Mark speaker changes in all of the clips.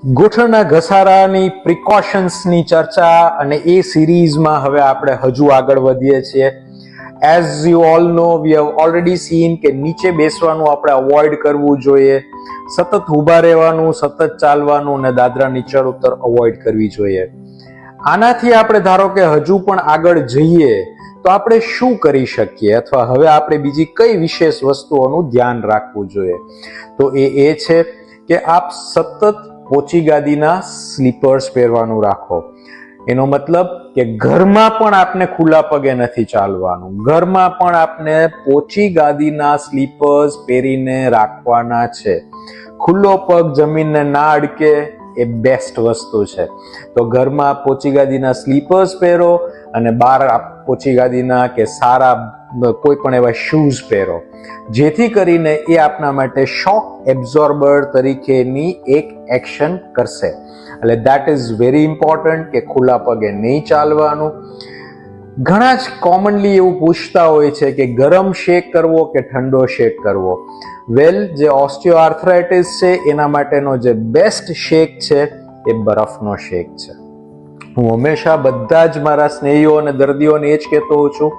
Speaker 1: ગોઠણના ઘસારાની પ્રિકોશન્સની ચર્ચા અને એ સિરીઝમાં હવે આપણે હજુ આગળ વધીએ છીએ. As you all know we have already scene કે નીચે બેસવાનું આપણે અવોઇડ કરવું જોઈએ, સતત ઊભા રહેવાનું, સતત ચાલવાનું અને દાદરા નીચળ ઉતર અવોઇડ કરવી જોઈએ. આનાથી આપણે ધારો કે હજુ પણ આગળ જઈએ તો આપણે શું કરી શકીએ અથવા હવે આપણે બીજી કઈ વિશેષ વસ્તુઓનું ધ્યાન રાખવું જોઈએ. તો એ છે કે આપ સતત પોચી ગાદીના સ્લીપર્સ પહેરવાનું રાખો. એનો મતલબ કે ઘરમાં પણ આપને ખુલ્લા પગે નથી ચાલવાનું, ઘરમાં પણ આપને પોચી ગાદીના સ્લીપર્સ પહેરીને રાખવાના છે. ખુલ્લો પગ જમીનને ના અડકે એ બેસ્ટ વસ્તુ છે. તો ઘરમાં પોચી ગાદીના સ્લીપર્સ પહેરો અને બહાર પોચી ગાદીના કે સારા કોઈ પણ એવા શૂઝ પહેરો, જેથી કરીને એ આપના માટે શોક એબ્ઝોર્બર તરીકેની એક એક્શન કરશે. એટલે દેટ ઇઝ વેરી ઇમ્પોર્ટન્ટ કે ખુલ્લા પગે નહીં ચાલવાનું. ઘણા જ કોમનલી એવું પૂછતા હોય છે કે ગરમ શેક કરવો કે ઠંડો શેક કરવો. વેલ, જે ઓસ્ટિયોઆર્થરાઇટિસ છે એના માટેનો જે બેસ્ટ શેક છે એ બરફનો શેક છે. હું હંમેશા બધા જ મારા સ્નેહીઓ અને દર્દીઓને એ જ કહેતો હોઉં છું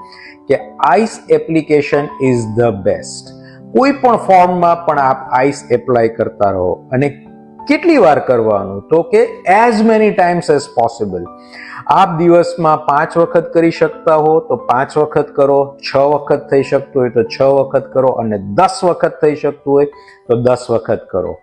Speaker 1: કે ice application is the best. કોઈ પણ ફોર્મમાં પણ આપ આઈસ એપ્લાય કરતા રહો. અને કેટલી વાર કરવાનું? તો કે as many times as possible. આપ દિવસમાં 5 વખત કરી શકતા હો તો 5 વખત કરો, 6 વખત થઈ શકતું હોય તો 6 વખત કરો અને 10 વખત થઈ શકતું હોય તો 10 વખત કરો.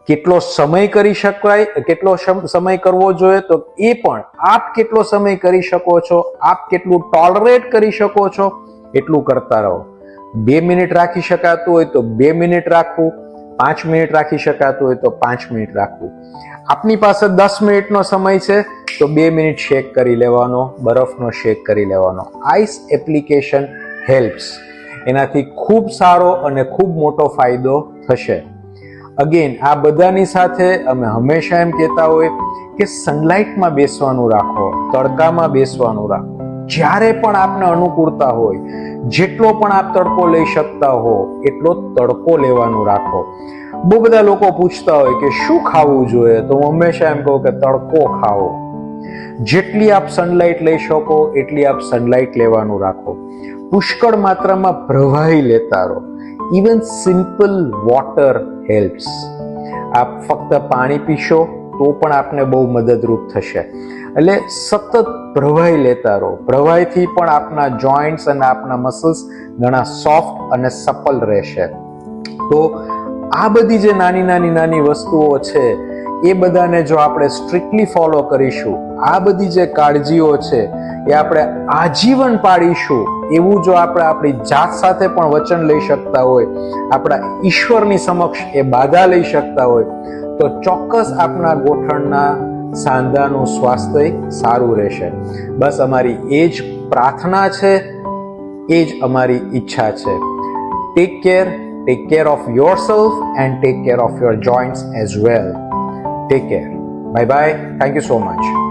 Speaker 1: કેટલો સમય કરી શકાય, કેટલો સમય કરવો જોઈએ, તો એ પણ આપ કેટલો સમય કરી શકો છો, આપ કેટલું ટોલરેટ કરી શકો છો એટલું કરતા રહો. 2 મિનિટ રાખી શકાતું હોય તો 2 મિનિટ રાખવું, 5 મિનિટ રાખી શકાતું હોય તો 5 મિનિટ રાખવું. આપની પાસે 10 મિનિટનો સમય છે તો 2 મિનિટ શેક કરી લેવાનો, બરફનો શેક કરી લેવાનો. Ice application helps. એનાથી ખૂબ સારો અને ખૂબ મોટો ફાયદો થશે. અગેન, આ બધાની સાથે અમે હંમેશા એમ કહેતા હોય કે સનલાઇટમાં બેસવાનું રાખો, તડકામાં બેસવાનું રાખો. જ્યારે પણ આપને અનુકૂળતા હોય, જેટલો પણ આપ તડકો લઈ શકતા હો એટલો તડકો લેવાનું રાખો. બહુ બધા લોકો પૂછતા હોય કે શું ખાવું જોઈએ, તો હું હંમેશા એમ કહું કે તડકો ખાઓ. જેટલી આપ સનલાઇટ લઈ શકો એટલી આપ સનલાઇટ લેવાનું રાખો. પુષ્કળ માત્રામાં પ્રવાહી લેતા રહો. Even simple water helps. આપ ફક્ત પાણી પીશો તો પણ આપને બહુ મદદરૂપ થશે. એટલે સતત પ્રવાહી લેતા રહો. પ્રવાહીથી પણ આપના જોઈન્ટ્સ અને આપના મસલ્સ ઘણા સોફ્ટ અને સપલ રહેશે. તો આ બધી જે નાની વસ્તુઓ છે એ બધાને જો આપણે સ્ટ્રિક્ટલી ફોલો કરીશું, આ બધી જે કાળજીઓ છે એ આપણે આજીવન પાડીશું, એવું જો આપણે આપણી જાત સાથે પણ વચન લઈ શકતા હોય, આપણા ઈશ્વરની સમક્ષ એ બાધા લઈ શકતા હોય, તો ચોક્કસ આપણા ગોઠણના સાંધાનું સ્વાસ્થ્ય સારું રહેશે. બસ અમારી એ જ પ્રાર્થના છે, એ જ અમારી ઈચ્છા છે. Take care of yourself and take care of your joints as well. Take care. Bye bye. Thank you so much.